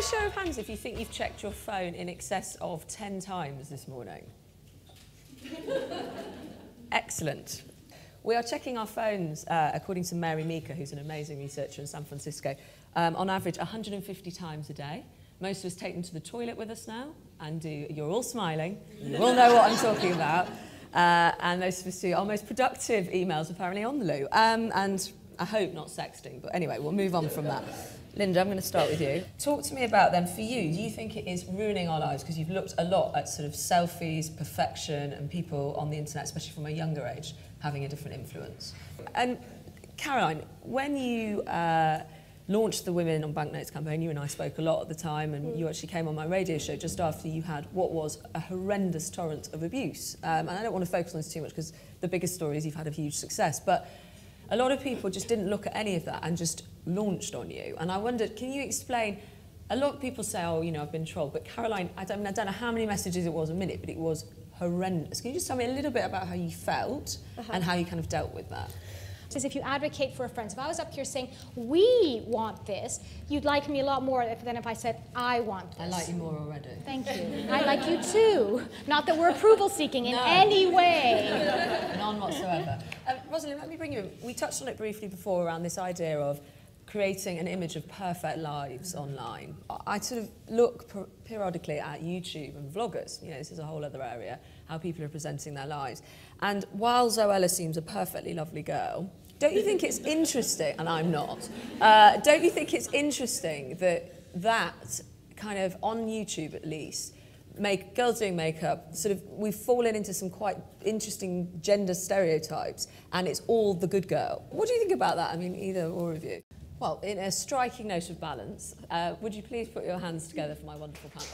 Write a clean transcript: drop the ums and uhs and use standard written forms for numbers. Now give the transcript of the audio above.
show of hands if you think you've checked your phone in excess of 10 times this morning? Excellent. We are checking our phones, according to Mary Meeker, who's an amazing researcher in San Francisco, on average 150 times a day. Most of us take them to the toilet with us now, and you're all smiling. You all know what I'm talking about. And most of us do our most productive emails apparently on the loo. And I hope not sexting, but anyway, we'll move on from that. Linda, I'm going to start with you. Talk to me about then, for you, do you think it is ruining our lives? Because you've looked a lot at sort of selfies, perfection, and people on the internet, especially from a younger age, having a different influence. And Caroline, when you launched the Women on Banknotes campaign, you and I spoke a lot at the time, and you actually came on my radio show just after you had what was a horrendous torrent of abuse. And I don't want to focus on this too much because the biggest story is you've had a huge success. But a lot of people just didn't look at any of that and just launched on you. And I wondered, can you explain, a lot of people say, oh, you know, I've been trolled. But Caroline, I don't know how many messages it was a minute, but it was horrendous. Can you just tell me a little bit about how you felt and how you kind of dealt with that? Is if you advocate for a friend. So if I was up here saying, we want this, you'd like me a lot more than if I said, I want this. I like you more already. Thank you. I like you too. Not that we're approval seeking in any way. None whatsoever. Rosalind, let me bring you in. We touched on it briefly before around this idea of creating an image of perfect lives online. I sort of look periodically at YouTube and vloggers. You know, this is a whole other area, how people are presenting their lives. And while Zoella seems a perfectly lovely girl, don't you think it's interesting, and I'm not, don't you think it's interesting that kind of on YouTube at least, girls doing makeup, sort of, we've fallen into some quite interesting gender stereotypes, and it's all the good girl. What do you think about that? I mean, either or of you. Well, in a striking note of balance, would you please put your hands together for my wonderful panel?